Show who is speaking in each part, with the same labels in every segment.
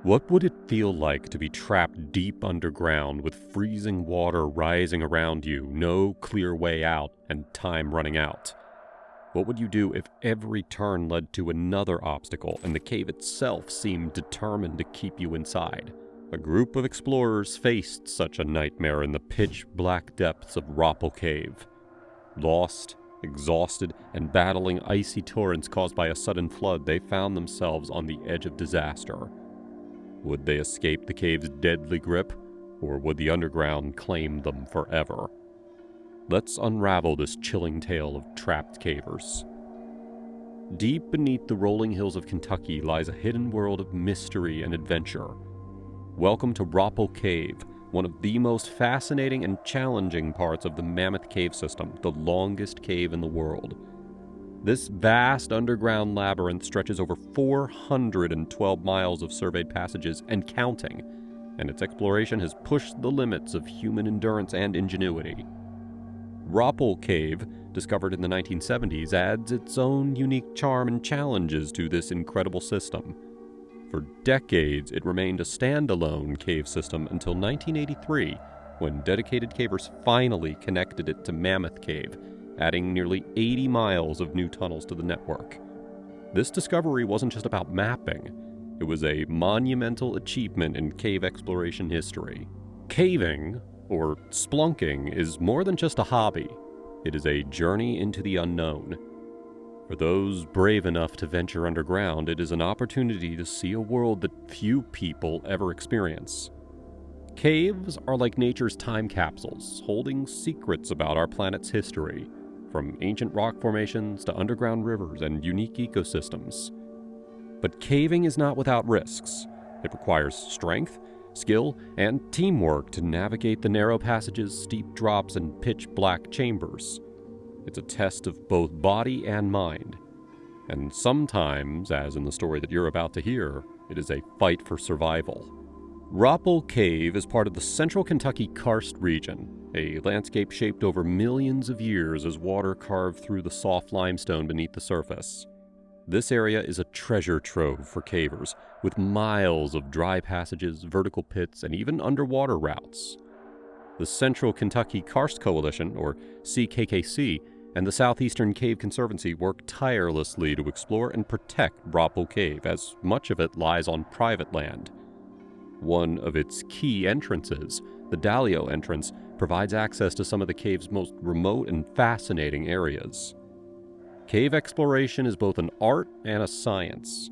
Speaker 1: What would it feel like to be trapped deep underground with freezing water rising around you, no clear way out, and time running out? What would you do if every turn led to another obstacle and the cave itself seemed determined to keep you inside? A group of explorers faced such a nightmare in the pitch-black depths of Roppel Cave. Lost, exhausted, and battling icy torrents caused by a sudden flood, they found themselves on the edge of disaster. Would they escape the cave's deadly grip, or would the underground claim them forever? Let's unravel this chilling tale of trapped cavers. Deep beneath the rolling hills of Kentucky lies a hidden world of mystery and adventure. Welcome to Roppel Cave, one of the most fascinating and challenging parts of the Mammoth Cave system, the longest cave in the world. This vast underground labyrinth stretches over 412 miles of surveyed passages and counting, and its exploration has pushed the limits of human endurance and ingenuity. Roppel Cave, discovered in the 1970s, adds its own unique charm and challenges to this incredible system. For decades, it remained a standalone cave system until 1983, when dedicated cavers finally connected it to Mammoth Cave, adding nearly 80 miles of new tunnels to the network. This discovery wasn't just about mapping, it was a monumental achievement in cave exploration history. Caving, or splunking, is more than just a hobby. It is a journey into the unknown. For those brave enough to venture underground, it is an opportunity to see a world that few people ever experience. Caves are like nature's time capsules, holding secrets about our planet's history, from ancient rock formations to underground rivers and unique ecosystems. But caving is not without risks. It requires strength, skill, and teamwork to navigate the narrow passages, steep drops, and pitch-black chambers. It's a test of both body and mind. And sometimes, as in the story that you're about to hear, it is a fight for survival. Roppel Cave is part of the central Kentucky karst region, a landscape shaped over millions of years as water carved through the soft limestone beneath the surface. This area is a treasure trove for cavers, with miles of dry passages, vertical pits, and even underwater routes. The Central Kentucky Karst Coalition, or CKKC, and the Southeastern Cave Conservancy work tirelessly to explore and protect Roppel Cave, as much of it lies on private land. One of its key entrances, the Dalio entrance, provides access to some of the cave's most remote and fascinating areas. Cave exploration is both an art and a science.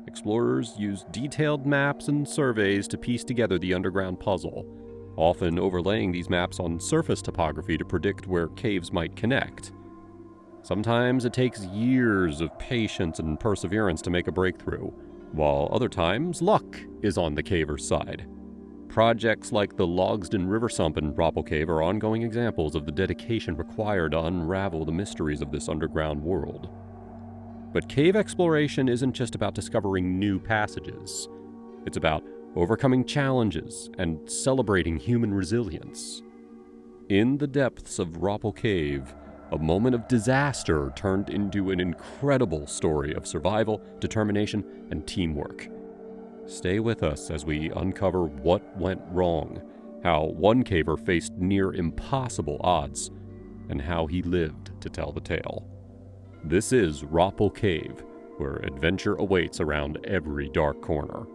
Speaker 1: Explorers use detailed maps and surveys to piece together the underground puzzle, often overlaying these maps on surface topography to predict where caves might connect. Sometimes it takes years of patience and perseverance to make a breakthrough, while other times luck is on the caver's side. Projects like the Logsden River Sump in Roppel Cave are ongoing examples of the dedication required to unravel the mysteries of this underground world. But cave exploration isn't just about discovering new passages. It's about overcoming challenges and celebrating human resilience. In the depths of Roppel Cave, a moment of disaster turned into an incredible story of survival, determination, and teamwork. Stay with us as we uncover what went wrong, how one caver faced near impossible odds, and how he lived to tell the tale. This is Roppel Cave, where adventure awaits around every dark corner.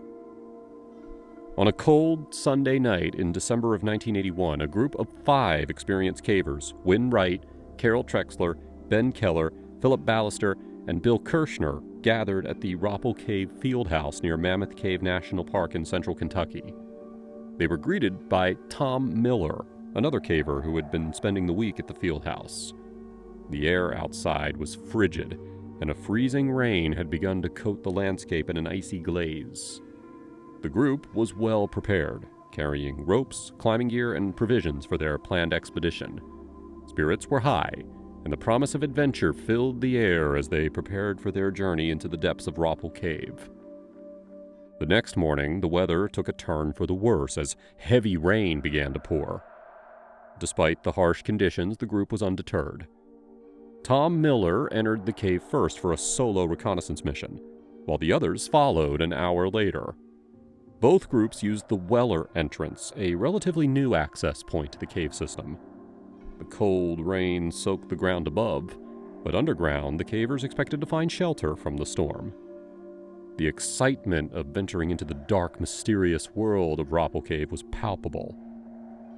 Speaker 1: On a cold Sunday night in December of 1981, a group of 5 experienced cavers, Wynn Wright, Carol Trexler, Ben Keller, Philip Ballister, and Bill Kirshner, gathered at the Roppel Cave Fieldhouse near Mammoth Cave National Park in central Kentucky. They were greeted by Tom Miller, another caver who had been spending the week at the fieldhouse. The air outside was frigid, and a freezing rain had begun to coat the landscape in an icy glaze. The group was well prepared, carrying ropes, climbing gear, and provisions for their planned expedition. Spirits were high, and the promise of adventure filled the air as they prepared for their journey into the depths of Roppel Cave. The next morning, the weather took a turn for the worse as heavy rain began to pour. Despite the harsh conditions, the group was undeterred. Tom Miller entered the cave first for a solo reconnaissance mission, while the others followed an hour later. Both groups used the Weller entrance, a relatively new access point to the cave system. The cold rain soaked the ground above, but underground, the cavers expected to find shelter from the storm. The excitement of venturing into the dark, mysterious world of Roppel Cave was palpable.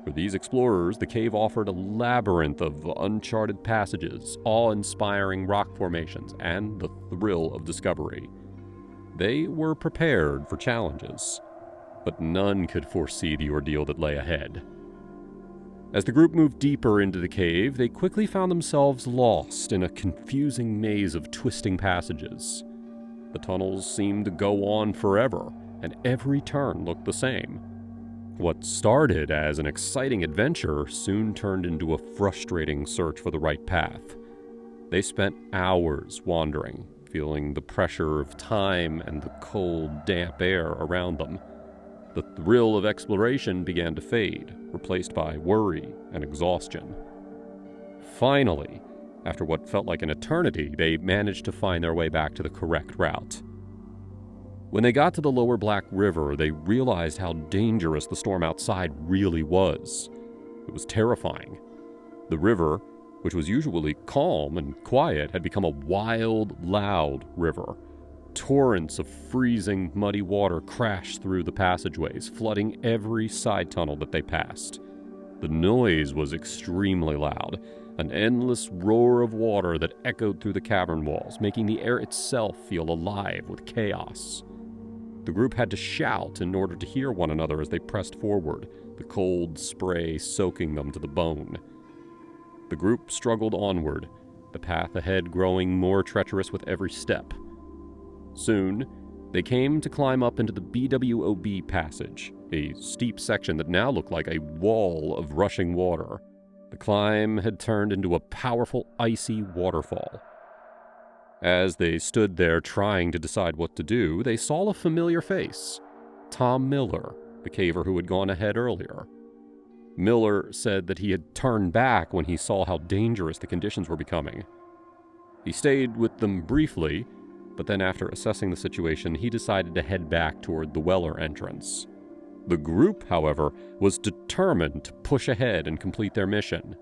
Speaker 1: For these explorers, the cave offered a labyrinth of uncharted passages, awe-inspiring rock formations, and the thrill of discovery. They were prepared for challenges, but none could foresee the ordeal that lay ahead. As the group moved deeper into the cave, they quickly found themselves lost in a confusing maze of twisting passages. The tunnels seemed to go on forever, and every turn looked the same. What started as an exciting adventure soon turned into a frustrating search for the right path. They spent hours wandering, feeling the pressure of time and the cold, damp air around them. The thrill of exploration began to fade, replaced by worry and exhaustion. Finally, after what felt like an eternity, they managed to find their way back to the correct route. When they got to the lower Black River, they realized how dangerous the storm outside really was. It was terrifying. The river, which was usually calm and quiet, had become a wild, loud river. Torrents of freezing, muddy water crashed through the passageways, flooding every side tunnel that they passed. The noise was extremely loud, an endless roar of water that echoed through the cavern walls, making the air itself feel alive with chaos. The group had to shout in order to hear one another as they pressed forward, the cold spray soaking them to the bone. The group struggled onward, the path ahead growing more treacherous with every step. Soon, they came to climb up into the BWOB passage, a steep section that now looked like a wall of rushing water. The climb had turned into a powerful, icy waterfall. As they stood there trying to decide what to do, they saw a familiar face. Tom Miller, the caver who had gone ahead earlier. Miller said that he had turned back when he saw how dangerous the conditions were becoming. He stayed with them briefly, but then after assessing the situation, he decided to head back toward the Weller entrance. The group, however, was determined to push ahead and complete their mission.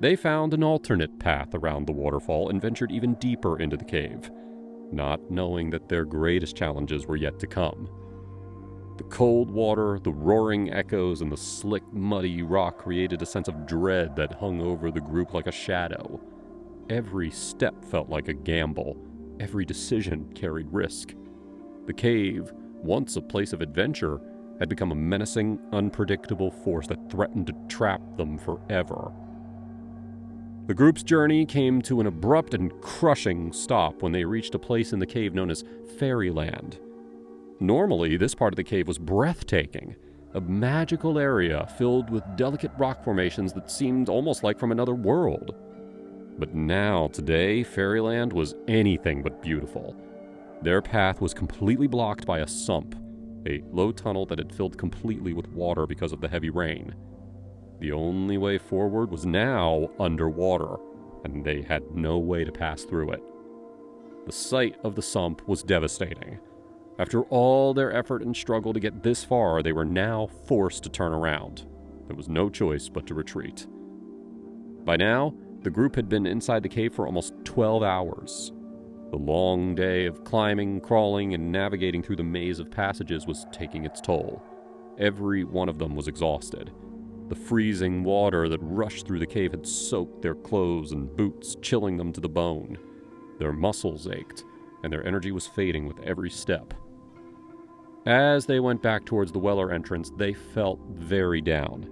Speaker 1: They found an alternate path around the waterfall and ventured even deeper into the cave, not knowing that their greatest challenges were yet to come. The cold water, the roaring echoes, and the slick, muddy rock created a sense of dread that hung over the group like a shadow. Every step felt like a gamble. Every decision carried risk. The cave, once a place of adventure, had become a menacing, unpredictable force that threatened to trap them forever. The group's journey came to an abrupt and crushing stop when they reached a place in the cave known as Fairyland. Normally, this part of the cave was breathtaking, a magical area filled with delicate rock formations that seemed almost like from another world. But now, today, Fairyland was anything but beautiful. Their path was completely blocked by a sump, a low tunnel that had filled completely with water because of the heavy rain. The only way forward was now underwater, and they had no way to pass through it. The sight of the sump was devastating. After all their effort and struggle to get this far, they were now forced to turn around. There was no choice but to retreat. By now, the group had been inside the cave for almost 12 hours. The long day of climbing, crawling, and navigating through the maze of passages was taking its toll. Every one of them was exhausted. The freezing water that rushed through the cave had soaked their clothes and boots, chilling them to the bone. Their muscles ached, and their energy was fading with every step. As they went back towards the Weller entrance, they felt very down.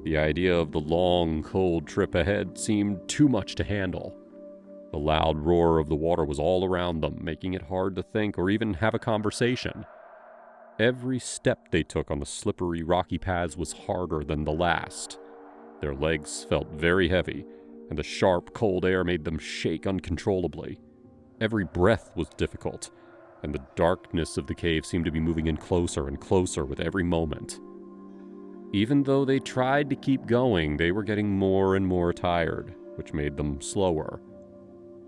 Speaker 1: The idea of the long, cold trip ahead seemed too much to handle. The loud roar of the water was all around them, making it hard to think or even have a conversation. Every step they took on the slippery, rocky paths was harder than the last. Their legs felt very heavy, and the sharp, cold air made them shake uncontrollably. Every breath was difficult, and the darkness of the cave seemed to be moving in closer and closer with every moment. Even though they tried to keep going, they were getting more and more tired, which made them slower.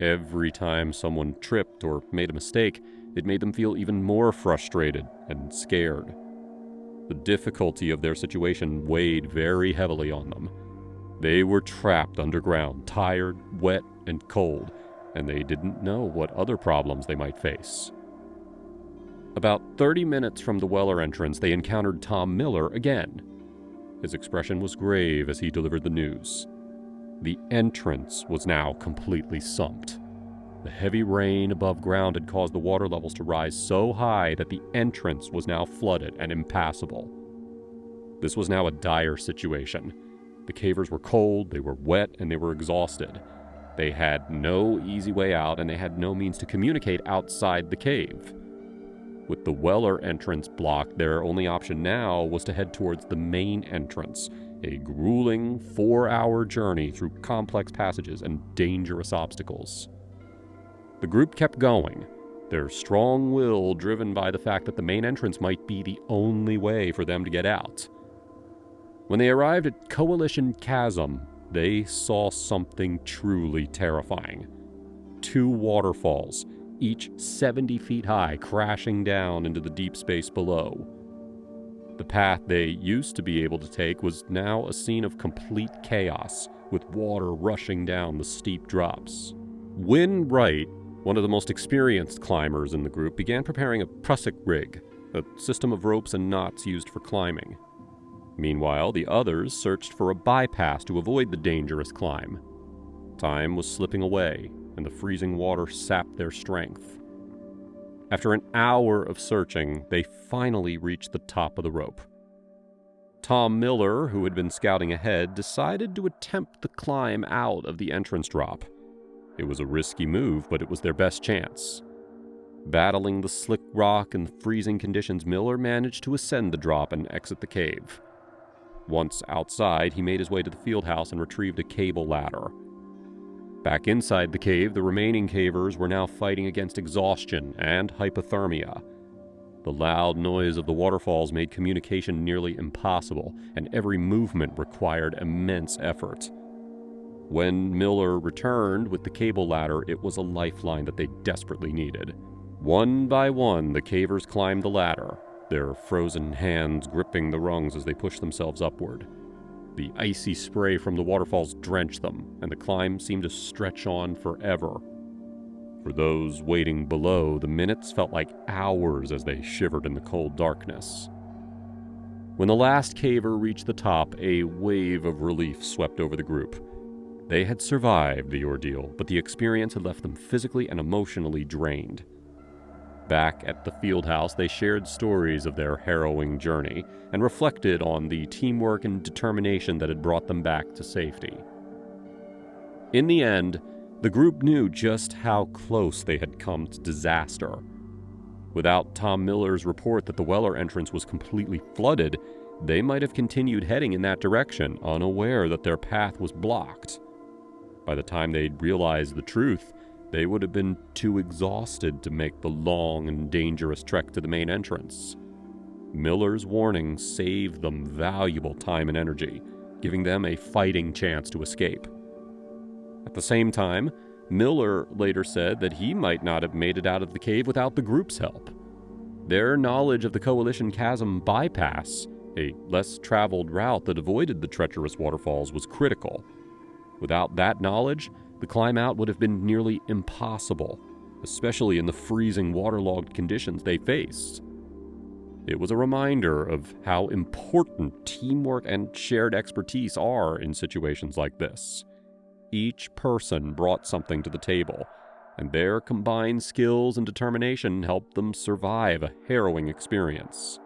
Speaker 1: Every time someone tripped or made a mistake, it made them feel even more frustrated and scared. The difficulty of their situation weighed very heavily on them. They were trapped underground, tired, wet, and cold, and they didn't know what other problems they might face. About 30 minutes from the Weller entrance, they encountered Tom Miller again. His expression was grave as he delivered the news. The entrance was now completely sumped. The heavy rain above ground had caused the water levels to rise so high that the entrance was now flooded and impassable. This was now a dire situation. The cavers were cold, they were wet, and they were exhausted. They had no easy way out, and they had no means to communicate outside the cave. With the Weller entrance blocked, their only option now was to head towards the main entrance, a grueling 4-hour journey through complex passages and dangerous obstacles. The group kept going, their strong will driven by the fact that the main entrance might be the only way for them to get out. When they arrived at Coalition Chasm, they saw something truly terrifying. 2 waterfalls, each 70 feet high, crashing down into the deep space below. The path they used to be able to take was now a scene of complete chaos, with water rushing down the steep drops. Win Wright, one of the most experienced climbers in the group, began preparing a prusik rig, a system of ropes and knots used for climbing. Meanwhile, the others searched for a bypass to avoid the dangerous climb. Time was slipping away, and the freezing water sapped their strength. After an hour of searching, they finally reached the top of the rope. Tom Miller, who had been scouting ahead, decided to attempt the climb out of the entrance drop. It was a risky move, but it was their best chance. Battling the slick rock and the freezing conditions, Miller managed to ascend the drop and exit the cave. Once outside, he made his way to the field house and retrieved a cable ladder. Back inside the cave, the remaining cavers were now fighting against exhaustion and hypothermia. The loud noise of the waterfalls made communication nearly impossible, and every movement required immense effort. When Miller returned with the cable ladder, it was a lifeline that they desperately needed. One by one, the cavers climbed the ladder, their frozen hands gripping the rungs as they pushed themselves upward. The icy spray from the waterfalls drenched them, and the climb seemed to stretch on forever. For those waiting below, the minutes felt like hours as they shivered in the cold darkness. When the last caver reached the top, a wave of relief swept over the group. They had survived the ordeal, but the experience had left them physically and emotionally drained. Back at the field house, they shared stories of their harrowing journey and reflected on the teamwork and determination that had brought them back to safety. In the end, the group knew just how close they had come to disaster. Without Tom Miller's report that the Weller entrance was completely flooded, they might have continued heading in that direction, unaware that their path was blocked. By the time they'd realized the truth, they would have been too exhausted to make the long and dangerous trek to the main entrance. Miller's warning saved them valuable time and energy, giving them a fighting chance to escape. At the same time, Miller later said that he might not have made it out of the cave without the group's help. Their knowledge of the Coalition Chasm bypass, a less traveled route that avoided the treacherous waterfalls, was critical. Without that knowledge, the climb out would have been nearly impossible, especially in the freezing, waterlogged conditions they faced. It was a reminder of how important teamwork and shared expertise are in situations like this. Each person brought something to the table, and their combined skills and determination helped them survive a harrowing experience.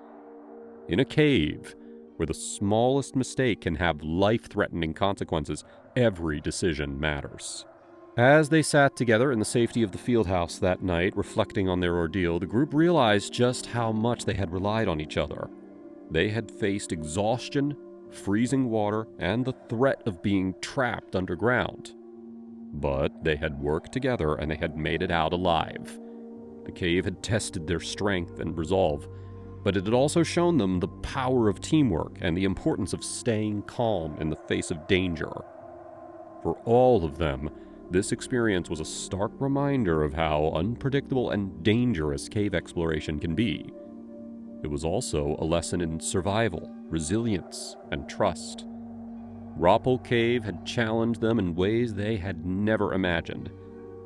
Speaker 1: In a cave, where the smallest mistake can have life-threatening consequences, every decision matters. As they sat together in the safety of the field house that night, reflecting on their ordeal, the group realized just how much they had relied on each other. They had faced exhaustion, freezing water, and the threat of being trapped underground. But they had worked together and they had made it out alive. The cave had tested their strength and resolve, but it had also shown them the power of teamwork and the importance of staying calm in the face of danger. For all of them, This experience was a stark reminder of how unpredictable and dangerous cave exploration can be. It was also a lesson in survival, resilience, and trust. Roppel Cave had challenged them in ways they had never imagined,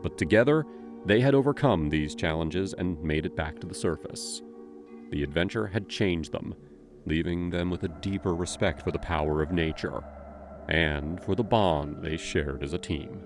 Speaker 1: but together, they had overcome these challenges and made it back to the surface. The adventure had changed them, leaving them with a deeper respect for the power of nature, and for the bond they shared as a team.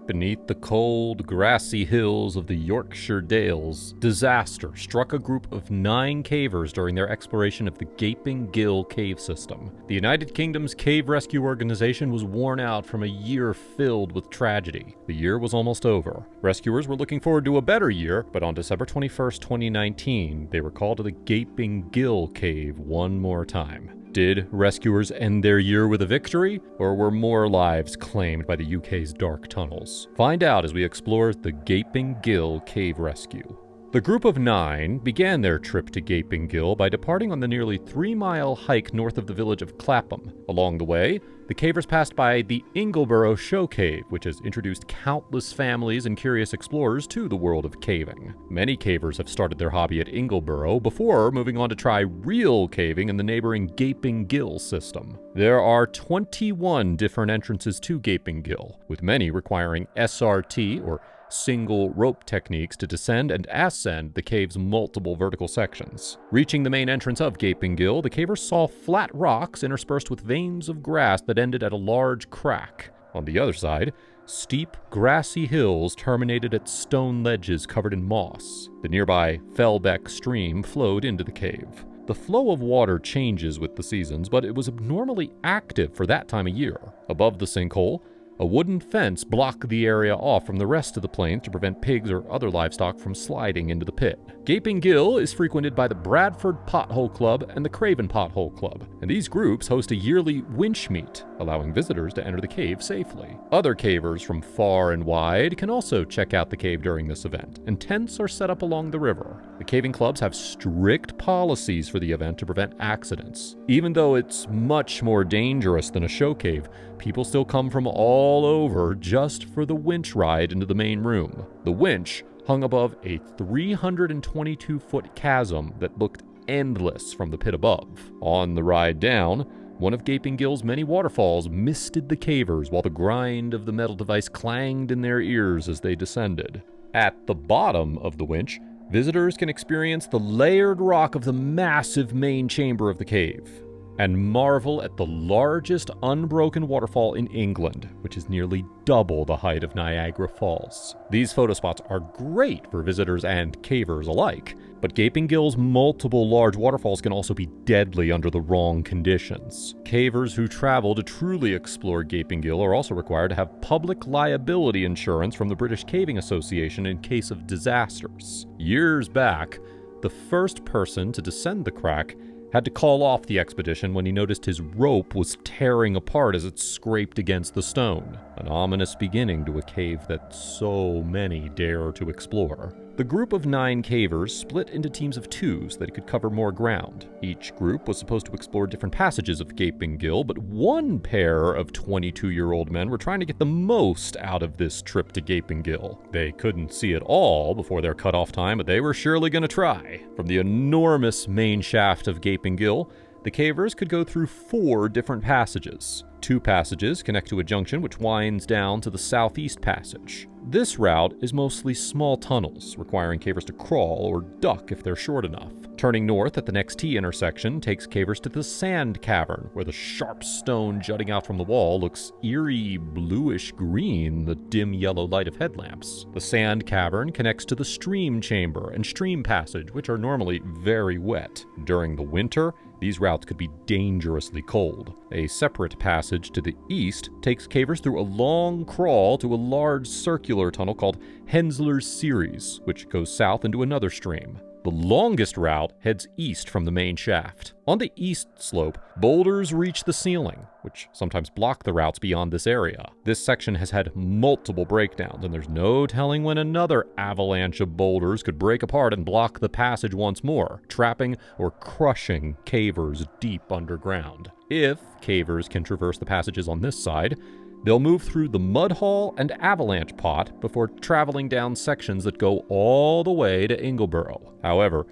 Speaker 1: Beneath the cold, grassy hills of the Yorkshire Dales, disaster struck a group of 9 cavers during their exploration of the Gaping Gill cave system. The United Kingdom's cave rescue organization was worn out from a year filled with tragedy. The year was almost over. Rescuers were looking forward to a better year, but on December 21st, 2019, they were called to the Gaping Gill cave one more time. Did rescuers end their year with a victory, or were more lives claimed by the UK's dark tunnels? Find out as we explore the Gaping Gill Cave Rescue. The group of 9 began their trip to Gaping Gill by departing on the nearly 3-mile hike north of the village of Clapham. Along the way, the cavers passed by the Ingleborough Show Cave, which has introduced countless families and curious explorers to the world of caving. Many cavers have started their hobby at Ingleborough before moving on to try real caving in the neighboring Gaping Gill system. There are 21 different entrances to Gaping Gill, with many requiring SRT, or single rope techniques, to descend and ascend the cave's multiple vertical sections. Reaching the main entrance of Gaping Gill, the cavers saw flat rocks interspersed with veins of grass that ended at a large crack. On the other side, steep, grassy hills terminated at stone ledges covered in moss. The nearby Fellbeck stream flowed into the cave. The flow of water changes with the seasons, but it was abnormally active for that time of year. Above the sinkhole, a wooden fence blocked the area off from the rest of the plains to prevent pigs or other livestock from sliding into the pit. Gaping Gill is frequented by the Bradford Pothole Club and the Craven Pothole Club, and these groups host a yearly winch meet, allowing visitors to enter the cave safely. Other cavers from far and wide can also check out the cave during this event, and tents are set up along the river. The caving clubs have strict policies for the event to prevent accidents. Even though it's much more dangerous than a show cave, people still come from all over just for the winch ride into the main room. The winch hung above a 322-foot chasm that looked endless from the pit above. On the ride down, one of Gaping Gill's many waterfalls misted the cavers while the grind of the metal device clanged in their ears as they descended. At the bottom of the winch, visitors can experience the layered rock of the massive main chamber of the cave, and marvel at the largest unbroken waterfall in England, which is nearly double the height of Niagara Falls. These photo spots are great for visitors and cavers alike, but Gaping Gill's multiple large waterfalls can also be deadly under the wrong conditions. Cavers who travel to truly explore Gaping Gill are also required to have public liability insurance from the British Caving Association in case of disasters. Years back, the first person to descend the crack had to call off the expedition when he noticed his rope was tearing apart as it scraped against the stone, an ominous beginning to a cave that so many dare to explore. The group of 9 cavers split into teams of 2 so that it could cover more ground. Each group was supposed to explore different passages of Gaping Gill, but one pair of 22-year-old men were trying to get the most out of this trip to Gaping Gill. They couldn't see it all before their cutoff time, but they were surely going to try. From the enormous main shaft of Gaping Gill, the cavers could go through 4 different passages. 2 passages connect to a junction which winds down to the southeast passage. This route is mostly small tunnels, requiring cavers to crawl or duck if they're short enough. Turning north at the next T intersection takes cavers to the Sand Cavern, where the sharp stone jutting out from the wall looks eerie bluish-green in the dim yellow light of headlamps. The Sand Cavern connects to the Stream Chamber and Stream Passage, which are normally very wet. During the winter, these routes could be dangerously cold. A separate passage to the east takes cavers through a long crawl to a large circular tunnel called Hensler's Series, which goes south into another stream. The longest route heads east from the main shaft. On the east slope, boulders reach the ceiling, which sometimes block the routes beyond this area. This section has had multiple breakdowns, and there's no telling when another avalanche of boulders could break apart and block the passage once more, trapping or crushing cavers deep underground. If cavers can traverse the passages on this side, they'll move through the mud hall and avalanche pot before traveling down sections that go all the way to Ingleborough. However,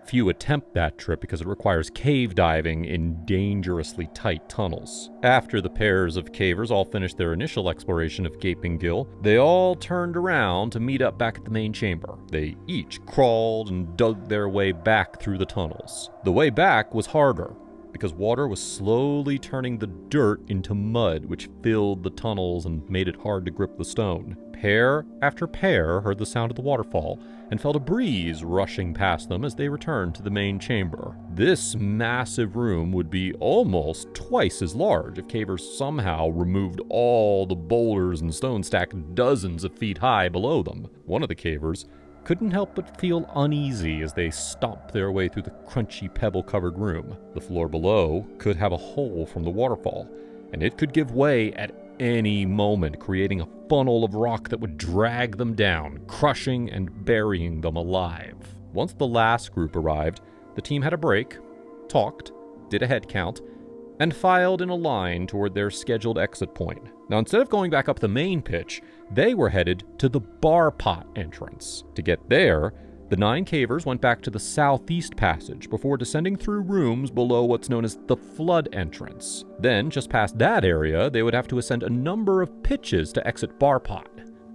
Speaker 1: few attempt that trip because it requires cave diving in dangerously tight tunnels. After the pairs of cavers all finished their initial exploration of Gaping Gill, they all turned around to meet up back at the main chamber. They each crawled and dug their way back through the tunnels. The way back was harder, because water was slowly turning the dirt into mud, which filled the tunnels and made it hard to grip the stone. Pair after pair heard the sound of the waterfall and felt a breeze rushing past them as they returned to the main chamber. This massive room would be almost twice as large if cavers somehow removed all the boulders and stone stacked dozens of feet high below them. One of the cavers couldn't help but feel uneasy as they stomped their way through the crunchy pebble-covered room. The floor below could have a hole from the waterfall, and it could give way at any moment, creating a funnel of rock that would drag them down, crushing and burying them alive. Once the last group arrived, the team had a break, talked, did a head count, and filed in a line toward their scheduled exit point. Now, instead of going back up the main pitch, they were headed to the bar pot entrance. To get there, the 9 cavers went back to the southeast passage before descending through rooms below what's known as the flood entrance. Then, just past that area, they would have to ascend a number of pitches to exit bar pot.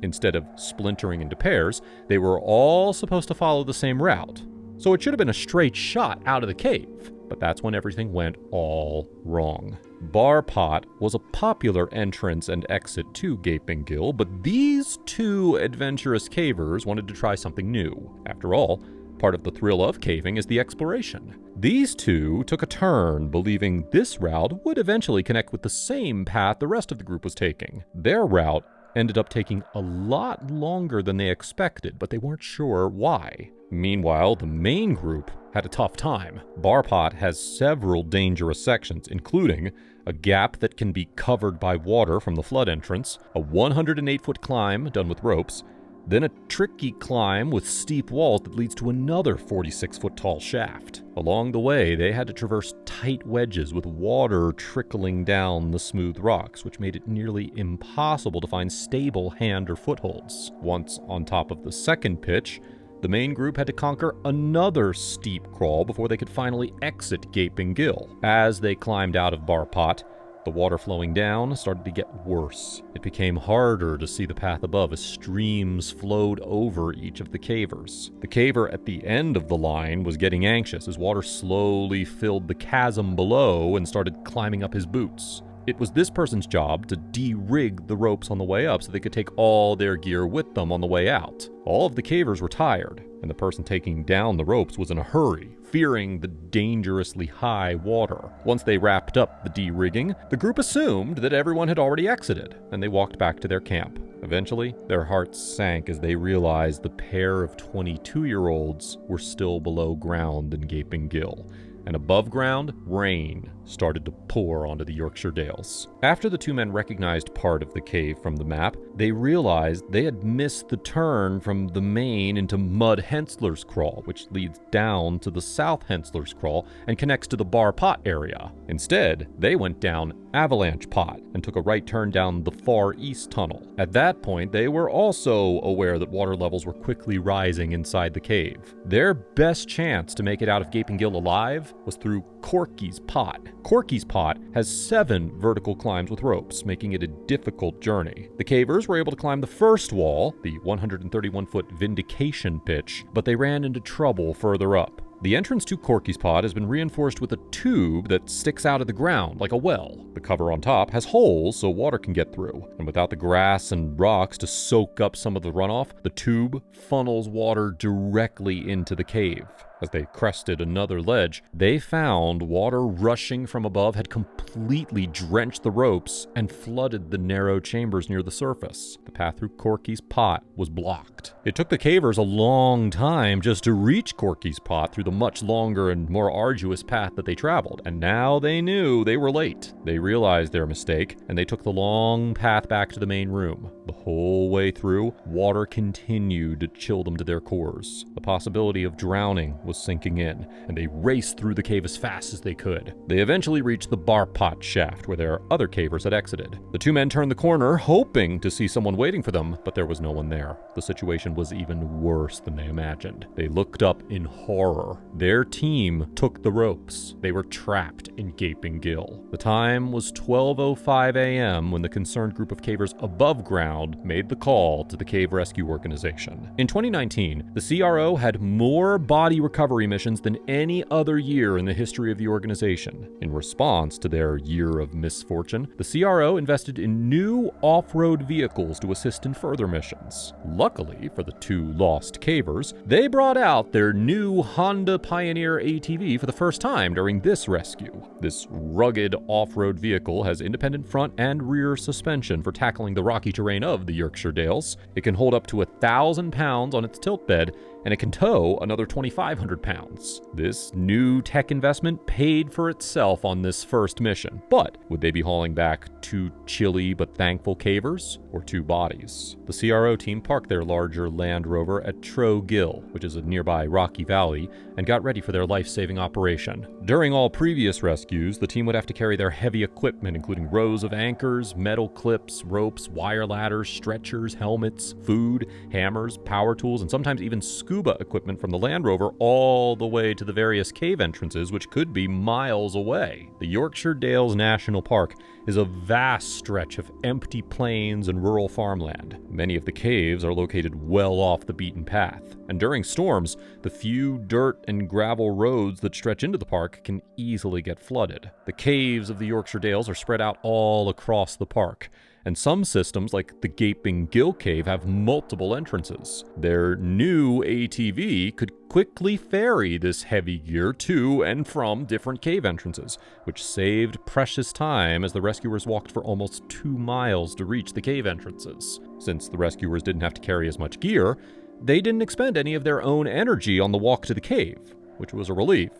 Speaker 1: Instead of splintering into pairs, they were all supposed to follow the same route. So it should have been a straight shot out of the cave. But that's when everything went all wrong. Bar Pot was a popular entrance and exit to Gaping Gill, but these 2 adventurous cavers wanted to try something new. After all, part of the thrill of caving is the exploration. These 2 took a turn, believing this route would eventually connect with the same path the rest of the group was taking. Their route ended up taking a lot longer than they expected, but they weren't sure why. Meanwhile, the main group had a tough time. Bar Pot has several dangerous sections, including a gap that can be covered by water from the flood entrance, a 108-foot climb done with ropes, then a tricky climb with steep walls that leads to another 46-foot tall shaft. Along the way, they had to traverse tight wedges with water trickling down the smooth rocks, which made it nearly impossible to find stable hand or footholds. Once on top of the second pitch, the main group had to conquer another steep crawl before they could finally exit Gaping Gill. As they climbed out of Bar Pot, the water flowing down started to get worse. It became harder to see the path above as streams flowed over each of the cavers. The caver at the end of the line was getting anxious as water slowly filled the chasm below and started climbing up his boots. It was this person's job to de-rig the ropes on the way up so they could take all their gear with them on the way out. All of the cavers were tired, and the person taking down the ropes was in a hurry, fearing the dangerously high water. Once they wrapped up the de-rigging, the group assumed that everyone had already exited, and they walked back to their camp. Eventually, their hearts sank as they realized the pair of 22-year-olds were still below ground in Gaping Gill, and above ground, rain started to pour onto the Yorkshire Dales. After the 2 men recognized part of the cave from the map, they realized they had missed the turn from the main into Mud Hensler's Crawl, which leads down to the South Hensler's Crawl and connects to the Bar Pot area. Instead, they went down Avalanche Pot and took a right turn down the Far East Tunnel. At that point, they were also aware that water levels were quickly rising inside the cave. Their best chance to make it out of Gaping Gill alive was through Corky's Pot. Corky's Pot has 7 vertical climbs with ropes, making it a difficult journey. The cavers were able to climb the first wall, the 131-foot Vindication pitch, but they ran into trouble further up. The entrance to Corky's Pot has been reinforced with a tube that sticks out of the ground like a well. The cover on top has holes so water can get through, and without the grass and rocks to soak up some of the runoff, the tube funnels water directly into the cave. As they crested another ledge, they found water rushing from above had completely drenched the ropes and flooded the narrow chambers near the surface. The path through Corky's pot was blocked. It took the cavers a long time just to reach Corky's pot through the much longer and more arduous path that they traveled, and now they knew they were late. They realized their mistake, and they took the long path back to the main room. The whole way through, water continued to chill them to their cores. The possibility of drowning was sinking in, and they raced through the cave as fast as they could. They eventually reached the bar pot shaft where their other cavers had exited. The two men turned the corner, hoping to see someone waiting for them, but there was no one there. The situation was even worse than they imagined. They looked up in horror. Their team took the ropes. They were trapped in Gaping Gill. The time was 12:05 a.m. when the concerned group of cavers above ground made the call to the Cave Rescue Organization. In 2019, the CRO had more body recovery missions than any other year in the history of the organization. In response to their year of misfortune, the CRO invested in new off-road vehicles to assist in further missions. Luckily for the two lost cavers, they brought out their new Honda Pioneer ATV for the first time during this rescue. This rugged off-road vehicle has independent front and rear suspension for tackling the rocky terrain of the Yorkshire Dales. It can hold up to 1,000 pounds on its tilt bed, and it can tow another 2,500 pounds. This new tech investment paid for itself on this first mission, but would they be hauling back two chilly but thankful cavers, or two bodies? The CRO team parked their larger Land Rover at Gill, which is a nearby rocky valley, and got ready for their life-saving operation. During all previous rescues, the team would have to carry their heavy equipment, including rows of anchors, metal clips, ropes, wire ladders, stretchers, helmets, food, hammers, power tools, and sometimes even scuba equipment from the Land Rover all the way to the various cave entrances, which could be miles away. The Yorkshire Dales National Park is a vast stretch of empty plains and rural farmland. Many of the caves are located well off the beaten path, and during storms, the few dirt and gravel roads that stretch into the park can easily get flooded. The caves of the Yorkshire Dales are spread out all across the park, and some systems, like the Gaping Gill Cave, have multiple entrances. Their new ATV could quickly ferry this heavy gear to and from different cave entrances, which saved precious time as the rescuers walked for almost 2 miles to reach the cave entrances. Since the rescuers didn't have to carry as much gear, they didn't expend any of their own energy on the walk to the cave, which was a relief.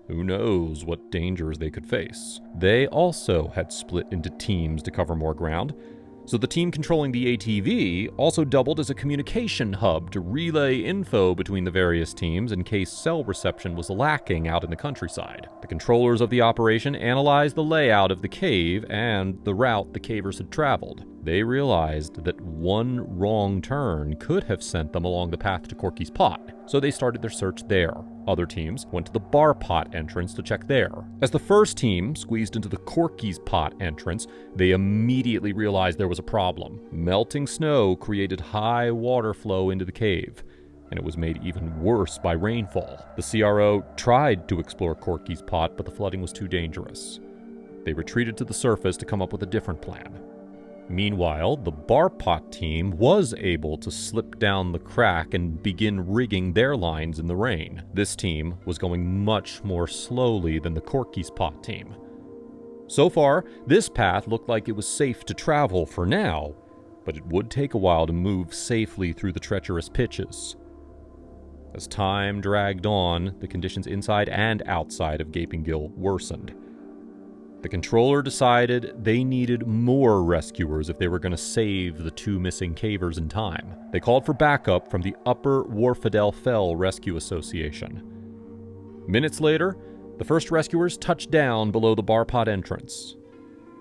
Speaker 1: Who knows what dangers they could face. They also had split into teams to cover more ground, so the team controlling the ATV also doubled as a communication hub to relay info between the various teams in case cell reception was lacking out in the countryside. The controllers of the operation analyzed the layout of the cave and the route the cavers had traveled. They realized that one wrong turn could have sent them along the path to Corky's pot, so they started their search there. Other teams went to the bar pot entrance to check there. As the first team squeezed into the Corky's pot entrance, they immediately realized there was a problem. Melting snow created high water flow into the cave, and it was made even worse by rainfall. The CRO tried to explore Corky's pot, but the flooding was too dangerous. They retreated to the surface to come up with a different plan. Meanwhile, the bar pot team was able to slip down the crack and begin rigging their lines in the rain. This team was going much more slowly than the Corky's pot team. So far, this path looked like it was safe to travel for now, but it would take a while to move safely through the treacherous pitches. As time dragged on, the conditions inside and outside of Gaping Gill worsened. The controller decided they needed more rescuers if they were going to save the two missing cavers in time. They called for backup from the Upper Wharfedale Fell Rescue Association. Minutes later, the first rescuers touched down below the bar pot entrance.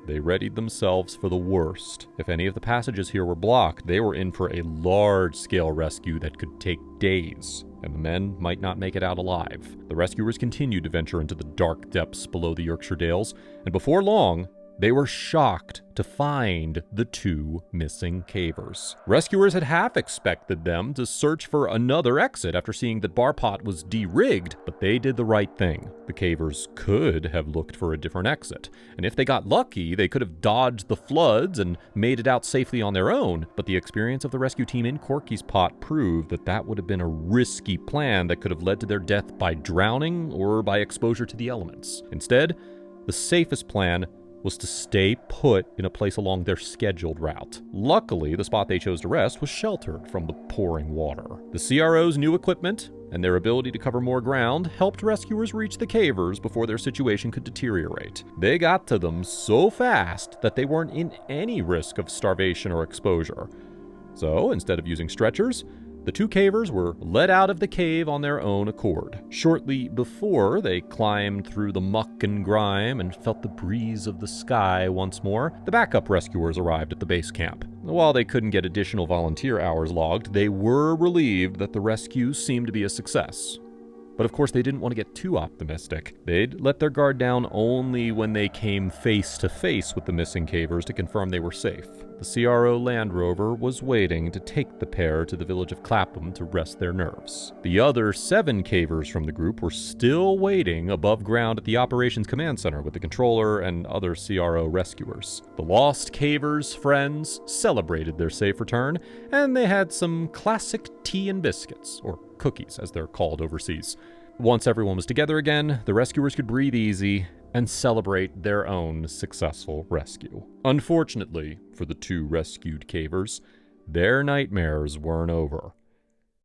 Speaker 1: They readied themselves for the worst. If any of the passages here were blocked, they were in for a large-scale rescue that could take days, and the men might not make it out alive. The rescuers continued to venture into the dark depths below the Yorkshire Dales, and before long, They were shocked to find the 2 missing cavers. Rescuers had half expected them to search for another exit after seeing that Barpot was de-rigged, but they did the right thing. The cavers could have looked for a different exit, and if they got lucky, they could have dodged the floods and made it out safely on their own, but the experience of the rescue team in Corky's Pot proved that that would have been a risky plan that could have led to their death by drowning or by exposure to the elements. Instead, the safest plan was to stay put in a place along their scheduled route. Luckily, the spot they chose to rest was sheltered from the pouring water. The CRO's new equipment and their ability to cover more ground helped rescuers reach the cavers before their situation could deteriorate. They got to them so fast that they weren't in any risk of starvation or exposure. So, instead of using stretchers, the 2 cavers were let out of the cave on their own accord. Shortly before, they climbed through the muck and grime and felt the breeze of the sky once more. The backup rescuers arrived at the base camp. While they couldn't get additional volunteer hours logged, they were relieved that the rescue seemed to be a success. But of course, they didn't want to get too optimistic. They'd let their guard down only when they came face to face with the missing cavers to confirm they were safe. The CRO Land Rover was waiting to take the pair to the village of Clapham to rest their nerves. The other 7 cavers from the group were still waiting above ground at the Operations Command Center with the controller and other CRO rescuers. The lost cavers' friends celebrated their safe return, and they had some classic tea and biscuits, or cookies as they're called overseas. Once everyone was together again, the rescuers could breathe easy and celebrate their own successful rescue. Unfortunately for the 2 rescued cavers, their nightmares weren't over.